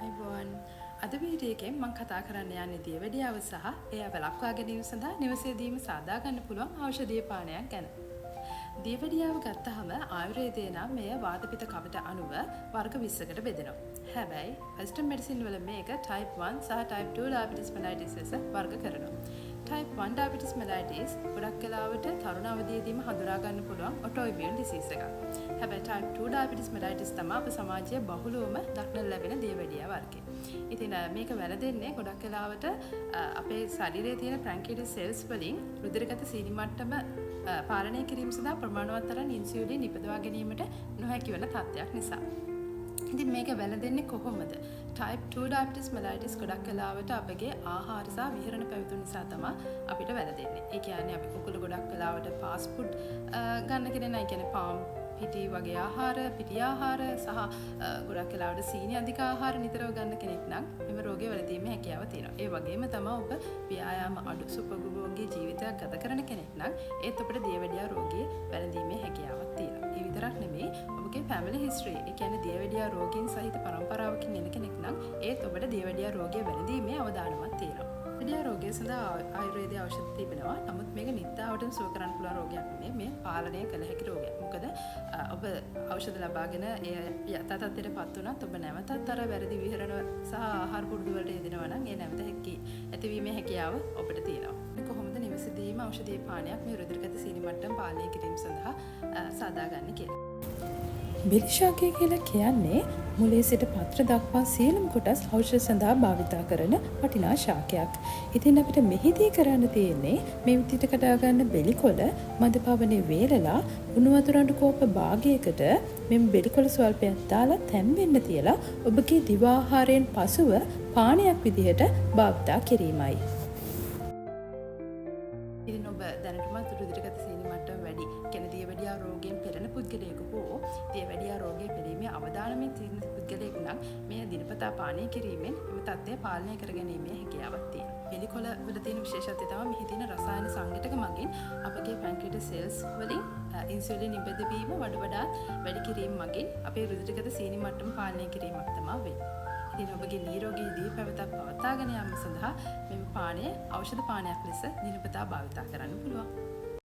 අයිබෝන් අද වීඩියෝ එකෙන් මම කතා කරන්න යන්නේ දියවැඩියාව සහ එය වළක්වා ගැනීම සඳහා නිවසේදීම සාදා ගන්න පුළුවන් ඖෂධීය පානයක් ගැන. දියවැඩියාව ගත්තහම ආයුර්වේදයේ නම් මෙය වාත පිත්ත කවට අනුව වර්ග 20කට බෙදෙනවා. හැබැයි වෙස්ටර්න් මෙඩිසින් වල මේක type 1 සහ type 2 diabetes mellitus ලෙස වර්ග කරනවා. type 1 diabetes mellitus ගොඩක් වෙලාවට තරුණ අවදියේදීම හඳුනා ගන්න පුළුවන් autoimmune disease එකක්. හැබැයි type 2 diabetes mellitus තමයි අපේ සමාජයේ බහුලවම දක්නට ලැබෙන දියවැඩියා වර්ගය. ඉතින් මේක වැළඳෙන්නේ ගොඩක් වෙලාවට අපේ ශරීරයේ තියෙන pancreatic cells වලින් රුධිරගත සීනි මට්ටම පාලනය කිරීම සඳහා ප්‍රමාණවත් තරම් ඉන්සියුලින් නිපදවා ගැනීමට නොහැකි වෙන තත්ත්වයක් නිසා. ඉතින් මේක වැළඳෙන්නේ කොහොමද? type 2 diabetes mellitus ගොඩක් වෙලාවට අපගේ ආහාර සහ විහරණ පැවතුම් නිසා තමයි අපිට වැළඳෙන්නේ. ඒ කියන්නේ අපි කුකුළු ගොඩක් වෙලාවට fast food ගන්න කෙනෙක් නයි කියන්නේ palm පිටි වගේ ආහාර, පිටි ආහාර සහ ගොඩක් වෙලාවට සීනි අධික ආහාර නිතරව ගන්න කෙනෙක් නම් එම රෝගය වැළඳීමේ හැකියාව තියෙනවා. ඒ වගේම තමයි ඔබ ව්‍යායාම අඩු සුපභෝගී ජීවිතයක් ගත කරන කෙනෙක් නම් ඒත් අපිට දියවැඩියා රෝගය වැළඳීමේ හැකියාවක් තියෙනවා. ඒ විතරක් නෙමෙයි ඔබගේ family history, ඒ කියන්නේ දියවැඩියා රෝගීන් සහිත පරම්පරාවකින් එන කෙනෙක් නම් ඒත් ඔබට දියවැඩියා රෝගය වැළඳීමේ අවදානමක් තියෙනවා. දියවැඩියා රෝගය සඳහා ආයුර්වේදයේ ඖෂධ තිබෙනවා. නමුත් මේක නිත්‍යාවටම සුව කරන්න පුළුවන් රෝගයක් නෙමෙයි. මේ පාලනය කළ හැකි රෝගයක්. මොකද ඔබ ඖෂධ ලබාගෙන ඒ යථා තත්ත්වයටපත් වුණත් ඔබ නැවතත් අර වැරදි විහරණ සහ ආහාර පුරුදු වලට යෙදෙනවා නම් ඒ නැවත ඇතිවීමේ හැකියාව ඔබට තියෙනවා. කොහොමද නිවසේදීම ඖෂධීය පානයක් මේ රුධිරගත සීනි මට්ටම පාලනය කිරීම සඳහා සාදාගන්නේ කියලා. බෙලිශාකය කියලා කියන්නේ මුලේ සිට පත්‍ර දක්වා සියලුම කොටස් ඖෂධ සඳහා භාවිතා කරන වටිනා ශාකයක්. ඉතින් අපිට මෙහිදී කරන්න තියෙන්නේ මේ විදිහට කඩා ගන්න බෙලිකොළ මද පවනේ වේලලා උණු වතුර අඩු කෝප භාගයකට මෙම බෙලිකොළ ස්වල්පයක් දාලා තැම්බෙන්න තියලා ඔබගේ දිව ආහාරයෙන් පසුව පානයක් විදිහට භාවිතා කිරීමයි. ඉතින් ඔබ දැනටමත් රුධිරගත සීනි මට්ටම වැඩි, කියන්නේ දියවැඩියා රෝගයෙන් පෙළෙන පුද්ගලයෙකු හෝ දියවැඩියා රෝගයේ පෙළීමේ අවදානමෙන් තියෙන පුද්ගලයෙකු නම් මේ දිනපතා පානය කිරීමෙන් එම තත්ත්වය පාලනය කරගැනීමේ හැකියාවක් තියෙනවා. බෙලිකොළ වල තියෙන විශේෂත්වය තමයි මෙහි තියෙන රසායන සංඝටක මගින් අපගේ pancreatic cells වලින් ඉන්සියුලින් නිපදවීම වඩාත් වැඩි කිරීම මගින් අපේ රුධිරගත සීනි මට්ටම පාලනය කිරීමක් තමයි වෙන්නේ. ඉතින් ඔබගේ නිරෝගී දී පැවතක් පවත්වාගෙන යාම සඳහා මෙම පානය ඖෂධ පානයක් ලෙස දිනපතා භාවිතා කරන්න පුළුවන්.